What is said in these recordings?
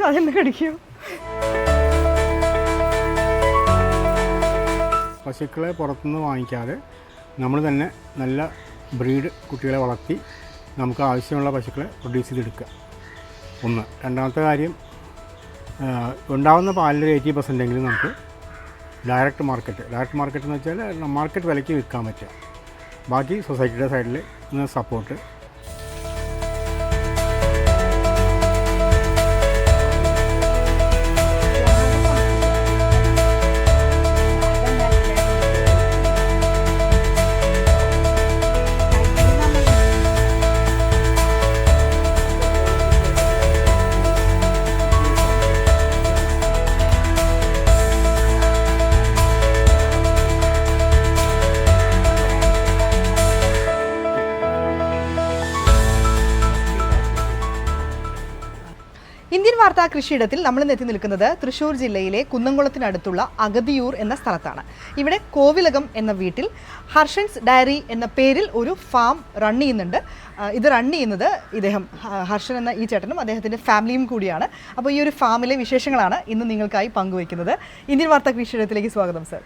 അതെന്നെ കടിക്കും. പശുക്കളെ പുറത്തുനിന്ന് വാങ്ങിക്കാതെ നമ്മൾ തന്നെ നല്ല ബ്രീഡ് കുട്ടികളെ വളർത്തി നമുക്ക് ആവശ്യമുള്ള പശുക്കളെ പ്രൊഡ്യൂസ് ചെയ്തെടുക്കുക. ഒന്ന്. രണ്ടാമത്തെ കാര്യം, ഉണ്ടാകുന്ന പാലിൻ്റെ 80% എങ്കിലും നമുക്ക് ഡയറക്റ്റ് മാർക്കറ്റ് എന്ന് വെച്ചാൽ മാർക്കറ്റ് വിലയ്ക്ക് വിൽക്കാൻ പറ്റുക. ബാക്കി സൊസൈറ്റിയുടെ സൈഡിൽ സപ്പോർട്ട്. ഇന്ത്യൻ വാർത്താ കൃഷിയിടത്തിൽ നമ്മൾ എത്തി നിൽക്കുന്നത് തൃശ്ശൂർ ജില്ലയിലെ കുന്നംകുളത്തിനടുത്തുള്ള അഗതിയൂർ എന്ന സ്ഥലത്താണ്. ഇവിടെ കോവിലകം എന്ന വീട്ടിൽ ഹർഷൻസ് ഡയറി എന്ന പേരിൽ ഒരു ഫാം റൺ ചെയ്യുന്നുണ്ട്. ഇത് റൺ ചെയ്യുന്നത് ഇദ്ദേഹം ഹർഷൻ എന്ന ഈ ചേട്ടനും അദ്ദേഹത്തിൻ്റെ ഫാമിലിയും കൂടിയാണ്. അപ്പോൾ ഈ ഒരു ഫാമിലെ വിശേഷങ്ങളാണ് ഇന്ന് നിങ്ങൾക്കായി പങ്കുവയ്ക്കുന്നത്. ഇന്ത്യൻ വാർത്താ കൃഷിയിടത്തിലേക്ക് സ്വാഗതം സർ.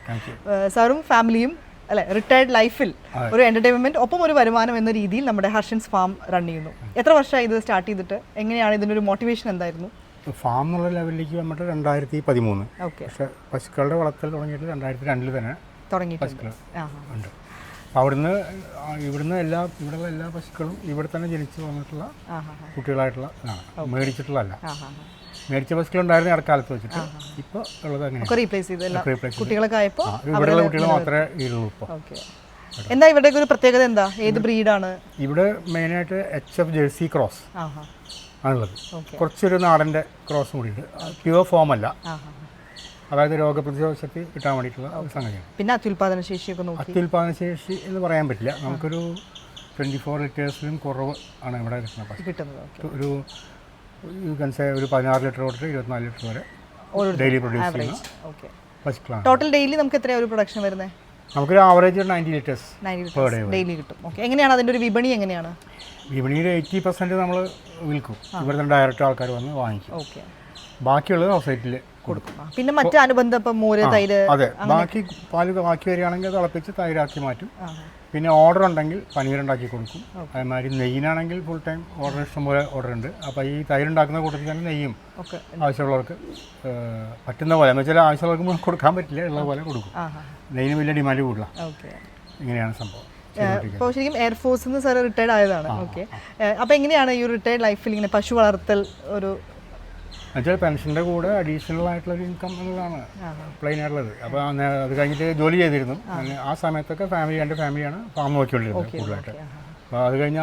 സാറും ഫാമിലിയും അല്ലെ റിട്ടയർഡ് ലൈഫിൽ ഒരു എന്റർടൈൻമെന്റ് ഒപ്പം ഒരു വരുമാനം എന്ന രീതിയിൽ നമ്മുടെ ഹർഷൻസ് ഫാം റൺ ചെയ്യുന്നു. എത്ര വർഷമായി ഇത് സ്റ്റാർട്ട് ചെയ്തിട്ട്? എങ്ങനെയാണ് ഇതിൻ്റെ ഒരു മോട്ടിവേഷൻ എന്തായിരുന്നു? ഫാം എന്നുള്ള ലെവലിലേക്ക് വന്നിട്ട് 2013. പക്ഷേ പശുക്കളുടെ വളർത്തൽ തുടങ്ങിയിട്ട് 2002 തന്നെ പശുക്കൾ ഉണ്ട്. അവിടുന്ന് ഇവിടുള്ള എല്ലാ പശുക്കളും ഇവിടെ തന്നെ ജനിച്ചു വന്നിട്ടുള്ള കുട്ടികളായിട്ടുള്ള മേടിച്ചിട്ടുള്ളതല്ല. മേടിച്ച പശുക്കളുണ്ടായിരുന്നു ഇടക്കാലത്ത് വെച്ചിട്ട്. ഇപ്പോൾ ഉള്ളത് കുട്ടികളൊക്കെ ആയപ്പോൾ ഇവിടെയുള്ള കുട്ടികൾ മാത്രമേ ഉള്ളൂ ഇപ്പോൾ. എന്താ ഇവിടെ ഒരു പ്രത്യേകത? എന്താ, ഏത് ബ്രീഡാണ് ഇവിടെ? മെയിനായിട്ട് HF ജേഴ്സി ക്രോസ് ആണുള്ളത്. കുറച്ചൊരു നാടൻ്റെ ക്രോസും കൂടിയിട്ട്, പ്യുവർ ഫോം അല്ല. അതായത് രോഗപ്രതിരോധ ശക്തി കിട്ടാൻ വേണ്ടിയിട്ടുള്ള സംഗതിയാണ്. പിന്നെ അത്യുൽപാദന ശേഷിയൊക്കെ നോക്കി. അത്യുൽപാദന ശേഷി എന്ന് പറയാൻ പറ്റില്ല. നമുക്കൊരു 24 ലിറ്റേഴ്സിലും കുറവ് ആണ് ഇവിടെ കിട്ടുന്നത്. ഒരു 16 ലിറ്റർ തൊട്ട് 24 ലിറ്റർ വരെ ഡെയിലി പ്രൊഡ്യൂസ് ചെയ്യുന്ന പശുക്കളാണ്. ടോട്ടൽ ഡെയിലി നമുക്ക് എത്രയാണ് ഒരു പ്രൊഡക്ഷൻ വരുന്നത്? നമുക്കൊരു ആവറേജ് 90 ലിറ്റേഴ്സ് ഡെയിലി കിട്ടും. എങ്ങനെയാണ് അതിൻ്റെ ഒരു വിപണി? എങ്ങനെയാണ് വിപണിയിൽ 80% നമ്മൾ വിൽക്കും. ഇവിടെ തന്നെ ഡയറക്റ്റ് ആൾക്കാർ വന്ന് വാങ്ങിക്കും. ബാക്കിയുള്ളത് സൊസൈറ്റിയിൽ കൊടുക്കും. പിന്നെ മറ്റ് അനുബന്ധ മോര്, തൈര്, അതെ, ബാക്കി പാല് ബാക്കി വരികയാണെങ്കിൽ അത് തിളപ്പിച്ച് തൈരാക്കി മാറ്റും. പിന്നെ ഓർഡർ ഉണ്ടെങ്കിൽ പനീറുണ്ടാക്കി കൊടുക്കും. അതേമാതിരി നെയ്യിനാണെങ്കിൽ ഫുൾ ടൈം ഓർഡർ, ഇഷ്ടംപോലെ ഓർഡർ ഉണ്ട്. അപ്പോൾ ഈ തൈരുണ്ടാക്കുന്ന കൂട്ടത്തിൽ തന്നെ നെയ്യും ആവശ്യമുള്ളവർക്ക് പറ്റുന്ന പോലെ, എന്ന് വെച്ചാൽ ആവശ്യമുള്ളവർക്ക് കൊടുക്കാൻ പറ്റില്ല, ഉള്ള പോലെ കൊടുക്കും. നെയ്യിന് വലിയ ഡിമാൻഡ് കൂടുതല. ഇങ്ങനെയാണ് സംഭവം. ഇപ്പോൾ ശരിക്കും എയർഫോഴ്സിൽ നിന്ന് സാർ റിട്ടയർഡ് ആയതാണ്. അപ്പോൾ എങ്ങനെയാണ് ഈ റിട്ടയർഡ് ലൈഫിൽ ഇങ്ങനെ പശു വളർത്തൽ ഒരു എന്നുവെച്ചാൽ പെൻഷൻ്റെ കൂടെ അഡീഷണൽ ആയിട്ടുള്ളൊരു ഇൻകം എന്നുള്ളതാണ് പ്ലെയിൻ ആയിട്ടുള്ളത്. അപ്പോൾ അത് കഴിഞ്ഞിട്ട് ജോലി ചെയ്തിരുന്നു. ആ സമയത്തൊക്കെ എൻ്റെ ഫാമിലിയാണ് ഫാം നോക്കിക്കൊണ്ടിരുന്നത് കൂടുതലായിട്ട്. അപ്പോൾ അത് കഴിഞ്ഞ്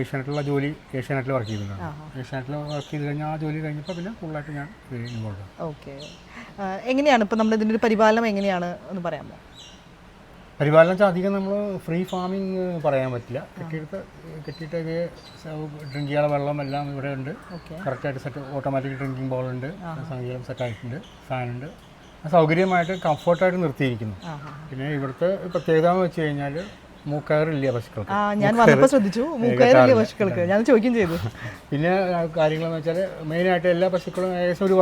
ഏഷ്യാനെറ്റിലുള്ള ജോലി ഏഷ്യാനെറ്റിൽ വർക്ക് ചെയ്തിട്ടുണ്ട്. ഏഷ്യാനെറ്റിൽ വർക്ക് ചെയ്ത് കഴിഞ്ഞാൽ ആ ജോലി കഴിഞ്ഞപ്പോൾ പിന്നെ ഫുള്ളായിട്ട് ഞാൻ ഇൻവോൾവ്. ഓക്കെ, എങ്ങനെയാണ് ഇപ്പോൾ നമ്മുടെ ഇതിൻ്റെ ഒരു പരിപാലനം എങ്ങനെയാണ് എന്ന് പറയാമോ? പരിപാലനം വെച്ചാൽ അധികം നമ്മൾ ഫ്രീ ഫാമിങ് പറയാൻ പറ്റില്ല. കെട്ടിയിട്ടൊക്കെ ഡ്രിങ്ക് ചെയ്യാനുള്ള വെള്ളം എല്ലാം ഇവിടെ ഉണ്ട്. കറക്റ്റായിട്ട് ഓട്ടോമാറ്റിക് ഡ്രിങ്കിങ് ബോളുണ്ട്, സംഗീതം സെറ്റായിട്ടുണ്ട്, ഫാനുണ്ട്. സൗകര്യമായിട്ട് കംഫർട്ടായിട്ട് നിർത്തിയിരിക്കുന്നു. പിന്നെ ഇവിടുത്തെ പ്രത്യേകത എന്ന് വെച്ച് കഴിഞ്ഞാൽ മൂക്കയറില്ല പശുക്കൾക്ക്. ഞാൻ വന്നപ്പോൾ ശ്രദ്ധിച്ചു, മൂക്കയറില്ല പശുക്കൾക്ക്. ഞാൻ ചോദിക്കുകയും ചെയ്തു. പിന്നെ കാര്യങ്ങളെന്ന് വെച്ചാൽ മെയിനായിട്ട് എല്ലാ പശുക്കളും ഏകദേശം ഒരു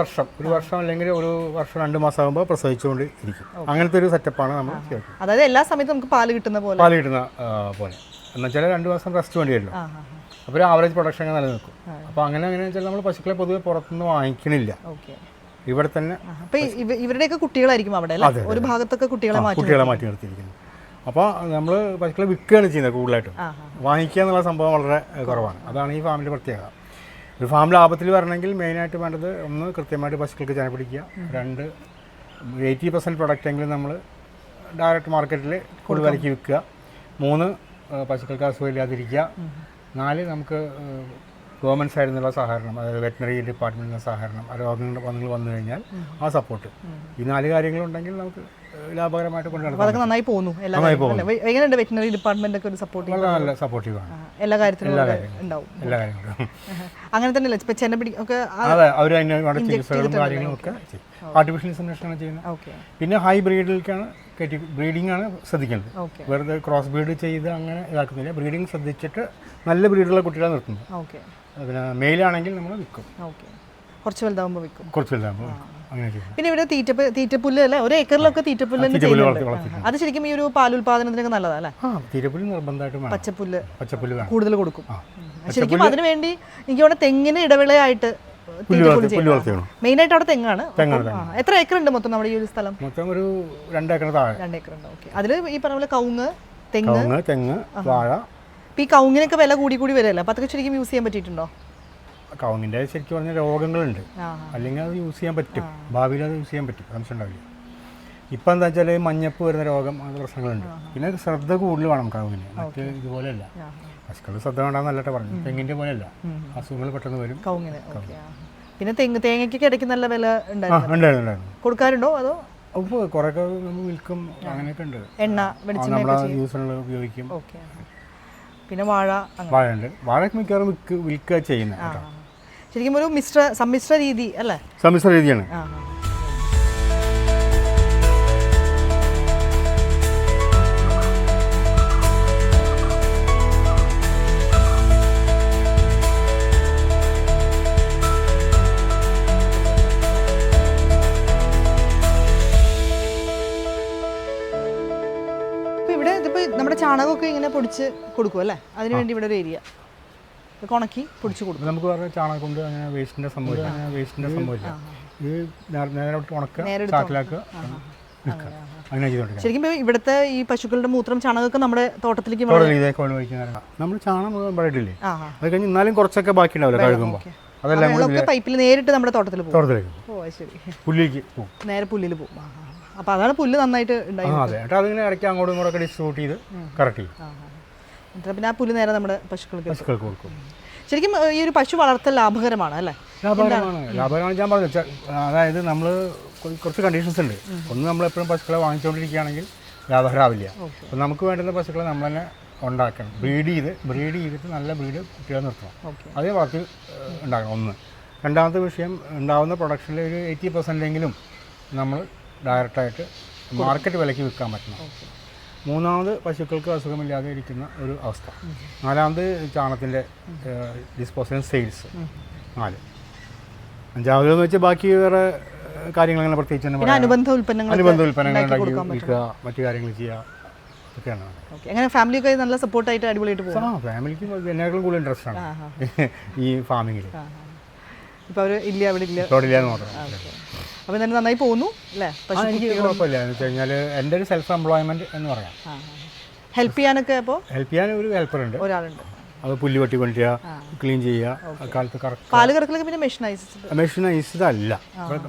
വർഷം അല്ലെങ്കിൽ ഒരു വർഷം 2 മാസം ആകുമ്പോൾ പ്രസവിച്ചുകൊണ്ട് ഇരിക്കും. അങ്ങനത്തെ ഒരു സെറ്റപ്പാണ് നമ്മൾ ചെയ്യുന്നത്. അതായത് എല്ലാ സമയത്തും നമുക്ക് പാല് കിട്ടുന്ന പോലെ എന്ന് വെച്ചാൽ 2 മാസം റെസ്റ്റ് വേണ്ടി വരുന്നു. അപ്പോൾ ഒരു ആവറേജ് പ്രൊഡക്ഷൻ നിലനിൽക്കും. അപ്പോൾ അങ്ങനെ വെച്ചാൽ നമ്മൾ പശുക്കളെ പൊതുവെ പുറത്തുനിന്ന് വാങ്ങിക്കണില്ല, ഇവിടെ തന്നെ. ഇവരുടെയൊക്കെ കുട്ടികളായിരിക്കും അവിടെ ഒരു ഭാഗത്തൊക്കെ കുട്ടികളെ മാറ്റി നിർത്തിയിരിക്കുന്നു. അപ്പോൾ നമ്മൾ പശുക്കളെ വിൽക്കുകയാണ് ചെയ്യുന്നത് കൂടുതലായിട്ടും. വാങ്ങിക്കുക എന്നുള്ള സംഭവം വളരെ കുറവാണ്. അതാണ് ഈ ഫാമിൻ്റെ പ്രത്യേകത. ഒരു ഫാം ലാഭത്തിൽ വരണമെങ്കിൽ മെയിനായിട്ട് വേണ്ടത്, ഒന്ന് കൃത്യമായിട്ട് പശുക്കൾക്ക് ജന പിടിക്കുക, 2 80% പ്രൊഡക്റ്റെങ്കിലും നമ്മൾ ഡയറക്റ്റ് മാർക്കറ്റിൽ കൂടുതൽ വിലയ്ക്ക് വിൽക്കുക, 3 പശുക്കൾക്ക് അസുഖമില്ലാതിരിക്കുക, 4 നമുക്ക് ഗവൺമെൻറ് സൈഡിൽ നിന്നുള്ള സഹകരണം, അതായത് വെറ്റിനറി ഡിപ്പാർട്ട്മെൻറ്റിൽ നിന്ന് സഹകരണം, രോഗങ്ങൾ വന്നു കഴിഞ്ഞാൽ ആ സപ്പോർട്ട്. ഈ 4 കാര്യങ്ങളുണ്ടെങ്കിൽ നമുക്ക് ലാഭകരമായിട്ട് കൊണ്ടു അപ്പോൾ അതൊക്കെ നന്നായി പോകുന്നു എല്ലാ കാര്യങ്ങളും അല്ലേ? എങ്ങനെയുണ്ട് വെറ്റിനറി ഡിപ്പാർട്ട്മെന്റ് ഒക്കെ ഒരു സപ്പോർട്ട് വളരെ നല്ല സപ്പോർട്ടീവാണ് എല്ലാ കാര്യത്തിലും ഉണ്ടാവും എല്ലാ കാര്യങ്ങളും. അങ്ങനെ തന്നെയല്ലേ ഇപ്പം ചെന്നപ്പിടി ഒക്കെ അതെ, അവർ അതിന് അവിടെ ചികിത്സകളും കാര്യങ്ങളും ഒക്കെ ചെയ്യും. ആർട്ടിഫിഷ്യൽ ഇൻസെമിനേഷനാണ് ചെയ്യുന്നത്. ഓക്കെ പിന്നെ ഹൈ ബ്രീഡിലേക്കാണ് ബ്രീഡിംഗ് ആണ് ശ്രദ്ധിക്കേണ്ടത്. ഓക്കെ വെറുതെ ക്രോസ് ബ്രീഡ് ചെയ്ത് അങ്ങനെ ഇതാക്കുന്നില്ല. ബ്രീഡിംഗ് ശ്രദ്ധിച്ചിട്ട് നല്ല ബ്രീഡുള്ള കുട്ടികളെ നിർത്തുന്നത്. ഓക്കെ പിന്നെ മെയിലാണെങ്കിൽ നമ്മൾ വിൽക്കും, ഓക്കെ കുറച്ച് വലുതാവുമ്പോൾ വിൽക്കും. കുറച്ച് വലുതാകുമ്പോൾ അങ്ങനെ ചെയ്യും. പിന്നെ ഇവിടെ തീറ്റപ്പുല്ല് അല്ലേ, ഒരു ഏക്കറിലൊക്കെ തീറ്റപ്പുല്ല് തന്നെ ചെയ്യുന്നുണ്ട്. അത് ശരിക്കും ഈ ഒരു പാലുൽപാദനത്തിനൊക്കെ നല്ലതാ അല്ലേ? തീറ്റപ്പുല്ല് നിർബന്ധമായിട്ടും വേണം. പച്ചപ്പുല്ല് വേണം, കൂടുതൽ കൊടുക്കും. ശരിക്കും അതിന് വേണ്ടി എനിക്ക് ഇവിടെ തെങ്ങിന് ഇടവേളയായിട്ട് മെയിനായിട്ട് അവിടെ തെങ്ങാണ്. എത്ര ഏക്കർ ഉണ്ട് മൊത്തം നമ്മുടെ ഈ ഒരു സ്ഥലം? മൊത്തം ഒരു 2 ഏക്കർ താഴെ. 2 ഏക്കർ ഉണ്ട്. ഓക്കെ. അതിൽ ഈ പറഞ്ഞ പോലെ കവുങ്ങ്, തെങ്ങ്, വാഴ. ഈ കവുങ്ങിനൊക്കെ വില കൂടി വരില്ല. അപ്പോൾ അതൊക്കെ ശരിക്കും യൂസ് ചെയ്യാൻ പറ്റിയിട്ടുണ്ടോ? കവുങ്ങിൻ്റെ ശരിക്കും പറഞ്ഞാൽ രോഗങ്ങളുണ്ട്, അല്ലെങ്കിൽ അത് യൂസ് ചെയ്യാൻ പറ്റും, ഭാവിയിൽ അത് യൂസ് ചെയ്യാൻ പറ്റും, സംശയം ഉണ്ടാവില്ല. ഇപ്പം എന്താ വെച്ചാൽ മഞ്ഞപ്പ് വരുന്ന രോഗം, അങ്ങനത്തെ പ്രശ്നങ്ങളുണ്ട്. പിന്നെ ശ്രദ്ധ കൂടുതൽ വേണം കവുങ്ങിന്, മറ്റ് ഇതുപോലെയല്ല. പശുക്കൾ ശ്രദ്ധ വേണ്ടെന്നല്ലട്ടെ പറഞ്ഞു, തെങ്ങിൻ്റെ പോലെയല്ല, അസുഖങ്ങൾ പെട്ടെന്ന് വരും കവുങ്ങിന്. പിന്നെ തേങ്ങയ്ക്കൊക്കെ ഇടയ്ക്ക് നല്ല വില ഉണ്ടായിരുന്നു. കൊടുക്കാറുണ്ടോ അതോ? അപ്പോൾ കുറേയൊക്കെ നമ്മൾ വിൽക്കും, അങ്ങനെയൊക്കെ ഉണ്ട്. എണ്ണ നമ്മുടെ യൂസിനുള്ള ഉപയോഗിക്കും. പിന്നെ വാഴയുണ്ട്. വാഴയ്ക്ക് മിക്കവാറും വിൽക്കുക ചെയ്യുന്നത്. ശരിക്കും ഒരു സമ്മിശ്ര രീതി അല്ലേ? സമ്മിശ്ര രീതിയാണ്. നമ്മുടെ ചാണകമൊക്കെ ഇങ്ങനെ പൊടിച്ച് കൊടുക്കും അല്ലേ? അതിനുവേണ്ടി ഇവിടെ ഒരു ഏരിയ ഉണക്കി പൊടിച്ച് കൊടുക്കും. നമുക്ക് വേറെ ചാണകം കൊണ്ട് അങ്ങനെ വേസ്റ്റിൻ്റെ സംഭവമില്ല. ഇത് നേരെ ഉണക്കുക, ചാക്കിലാക്കുക, അങ്ങനെ ചെയ്തോണ്ടിരിക്കുക. ശരിക്കും ഇവിടുത്തെ ഈ പശുക്കളുടെ മൂത്രം ചാണകമൊക്കെ നമ്മുടെ തോട്ടത്തിലേക്ക് നമ്മൾ ചാണകം പറയിട്ടില്ലേ, അത് കഴിഞ്ഞ് എന്നാലും കുറച്ചൊക്കെ ബാക്കി ഉണ്ടാവില്ല കഴുകുമ്പോൾ. അതെല്ലാം പൈപ്പിൽ നേരിട്ട് നമ്മുടെ തോട്ടത്തിലേക്ക് പുല്ലിലേക്ക് പോകും, നേരെ പുല്ലിൽ പോകും. അപ്പോൾ അതാണ് പുല്ല് നന്നായിട്ട് ഉണ്ടായി. അതെ, അതിങ്ങനെ ഇടയ്ക്ക് അങ്ങോട്ടും ഇങ്ങോട്ടൊക്കെ ഡിസ്ട്രിബ്യൂട്ട് ചെയ്ത് കറക്റ്റ് ചെയ്യും. പിന്നെ ആ പുല്ല് നേരെ നമ്മുടെ പശുക്കൾക്ക് കൊടുക്കും. ശരിക്കും ഈ ഒരു പശു വളർത്തൽ ലാഭകരമാണ് അല്ലേ? ലാഭകരമാണ് ഞാൻ പറഞ്ഞത്. അതായത് നമ്മൾ കുറച്ച് കണ്ടീഷൻസ് ഉണ്ട്. ഒന്ന്, നമ്മളെപ്പോഴും പശുക്കളെ വാങ്ങിച്ചുകൊണ്ടിരിക്കുകയാണെങ്കിൽ ലാഭകരമാവില്ല. അപ്പം നമുക്ക് വേണ്ടുന്ന പശുക്കളെ നമ്മൾ തന്നെ ഉണ്ടാക്കണം, ബ്രീഡ് ചെയ്തിട്ട് നല്ല ബ്രീഡ് കുട്ടികളെ നിർത്തണം, അതേ വളർത്തി ഉണ്ടാക്കണം. ഒന്ന്. രണ്ടാമത്തെ വിഷയം, ഉണ്ടാകുന്ന പ്രൊഡക്ഷനിൽ ഒരു 80% നമ്മൾ ഡയറക്റ്റായിട്ട് മാർക്കറ്റ് വിലയ്ക്ക് വിൽക്കാൻ പറ്റണം. മൂന്നാമത്, പശുക്കൾക്ക് അസുഖമില്ലാതെ ഇരിക്കുന്ന ഒരു അവസ്ഥ. നാലാമത്, ചാണകത്തിൻ്റെ ഡിസ്പോസൽ സെയിൽസ്. 4. അഞ്ചാമതെന്ന് വെച്ചാൽ ബാക്കി വേറെ കാര്യങ്ങൾ അങ്ങനെ പ്രത്യേകിച്ച് അനുബന്ധ ഉൽപ്പന്നങ്ങൾ ഉണ്ടാക്കി വിൽക്കുക, മറ്റു കാര്യങ്ങൾ ചെയ്യുക, ഒക്കെയാണ്. അങ്ങനെ ഫാമിലിയൊക്കെ നല്ല സപ്പോർട്ടായിട്ട് അടിപൊളിയായിട്ട് പോകും. ഫാമിലിക്ക് എന്നേക്കാളും കൂടുതൽ ഇൻട്രസ്റ്റ് ആണ് ഈ ഫാമിങ്ങിൽ. ഇപ്പോൾ അവർ ഇല്ല, അവിടെ ഇല്ല എന്ന് മാത്രം. അപ്പോൾ തന്നെ നന്നായി പോകുന്നു അല്ലേ? എനിക്ക് കുഴപ്പമില്ല. എന്ന് വെച്ച് കഴിഞ്ഞാൽ എൻ്റെ ഒരു സെൽഫ് എംപ്ലോയ്മെൻറ്റ് എന്ന് പറയാം. ഹെൽപ്പ് ചെയ്യാനൊക്കെ? അപ്പോൾ ഹെൽപ്പ് ചെയ്യാൻ ഒരു ഹെൽപ്പറുണ്ട്, ഒരാളുണ്ട്. അത് പുല്ല് വെട്ടി കൊണ്ടുവരിക, ക്ലീൻ ചെയ്യുക, കാലത്ത് കറക്റ്റ്. പാല് കറക്കലൊക്കെ പിന്നെ മെഷീനൈസ്ഡ് അല്ല,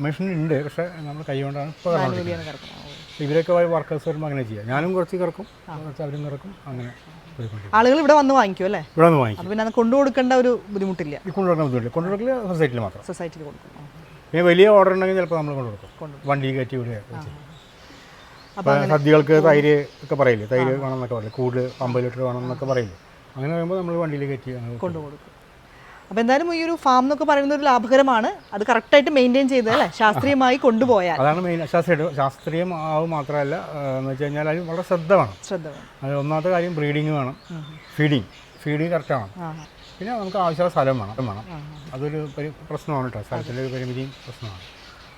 മെഷീൻ ഉണ്ട്, പക്ഷേ നമ്മൾ കൈ കൊണ്ടാണ് ഇപ്പോൾ. ഇവരൊക്കെ വർക്കേഴ്സ് വരുമ്പോൾ അങ്ങനെ ചെയ്യാം. ഞാനും കുറച്ച് കറക്കും, കുറച്ച് അവരും കറക്കും, അങ്ങനെ ആളുകൾ ഇവിടെ വന്ന് വാങ്ങിക്കും അല്ലേ? ഇവിടെ വന്ന് വാങ്ങിക്കും. പിന്നെ അത് കൊണ്ടുകൊടുക്കേണ്ട ഒരു ബുദ്ധിമുട്ടില്ല. കൊണ്ടുകൊടുക്കൽ സൊസൈറ്റിയിൽ മാത്രം. സൊസൈറ്റിയിൽ കൊടുക്കും. പിന്നെ വലിയ ഓർഡർ ഉണ്ടെങ്കിൽ ചിലപ്പോൾ നമ്മൾ കൊണ്ടുകൊടുക്കും, വണ്ടി കയറ്റി വിടുക. സദ്യകൾക്ക് തൈര് ഒക്കെ പറയില്ലേ, തൈര് വേണം എന്നൊക്കെ പറയില്ലേ, കൂടുതൽ 50 ലിറ്റർ വേണം എന്നൊക്കെ പറയില്ലേ, അങ്ങനെ വരുമ്പോൾ നമ്മൾ വണ്ടിയിൽ കയറ്റി കൊണ്ടുകൊടുക്കും. അപ്പോൾ എന്തായാലും ഈ ഒരു ഫാം എന്നൊക്കെ പറയുന്നത് ഒരു ലാഭകരമാണ്. അത് കറക്റ്റായിട്ട് മെയിൻറ്റെയിൻ ചെയ്ത് അല്ലേ, ശാസ്ത്രീയമായി കൊണ്ടുപോയാൽ. അതാണ് മെയിൻ. ശാസ്ത്രീയം ആവും മാത്രമല്ല, എന്ന് വെച്ച് കഴിഞ്ഞാൽ അതിന് വളരെ ശ്രദ്ധ വേണം. അത് ഒന്നാമത്തെ കാര്യം. ബ്രീഡിങ് വേണം, ഫീഡിങ് കറക്റ്റ് വേണം. പിന്നെ നമുക്ക് ആവശ്യമുള്ള സ്ഥലം വേണം. അതൊരു പ്രശ്നമാണ് കേട്ടോ, സ്ഥലത്തിൻ്റെ ഒരു പരിമിതിയും പ്രശ്നമാണ്.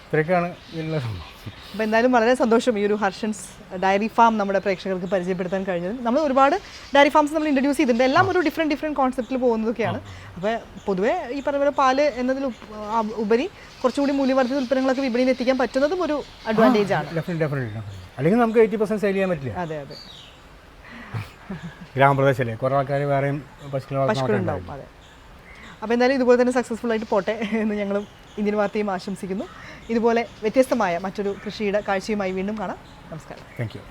ഇത്രയൊക്കെയാണ് ഇതിലുള്ള സംഭവം. അപ്പോൾ എന്തായാലും വളരെ സന്തോഷം ഈ ഒരു ഹർഷൻസ് ഡയറി ഫാം നമ്മുടെ പ്രേക്ഷകർക്ക് പരിചയപ്പെടുത്താൻ കഴിഞ്ഞത്. നമ്മൾ ഒരുപാട് ഡയറി ഫാംസ് നമ്മൾ ഇൻട്രൊഡ്യൂസ് ചെയ്തിട്ടുണ്ട്, എല്ലാം ഒരു ഡിഫറെൻറ്റ് കോൺസെപ്റ്റിൽ പോകുന്നതൊക്കെയാണ്. അപ്പോൾ പൊതുവേ ഈ പറഞ്ഞ പോലെ പാല് എന്നതിൽ ഉപരി കുറച്ചുകൂടി മൂല്യവർദ്ധിത ഉൽപ്പന്നങ്ങളൊക്കെ വിപണിയിൽ എത്തിക്കാൻ പറ്റുന്നതും ഒരു അഡ്വാൻറ്റേജ് ആണ്. അല്ലെങ്കിൽ നമുക്ക് 80% സെയിൽ ചെയ്യാൻ പറ്റില്ല. അതെ. ഗ്രാമപ്രദേശമല്ലേ, കുറേ ആൾക്കാർ വേറെയും പശുക്കളുണ്ടാവും. അതെ. അപ്പോൾ എന്തായാലും ഇതുപോലെ തന്നെ സക്സസ്ഫുൾ ആയിട്ട് പോട്ടെ എന്ന് ഞങ്ങളും ഇന്ത്യൻ വാർത്തയും ആശംസിക്കുന്നു. ഇതുപോലെ വ്യത്യസ്തമായ മറ്റൊരു കൃഷിയുടെ കാഴ്ചയുമായി വീണ്ടും കാണാം. നമസ്കാരം. Thank you.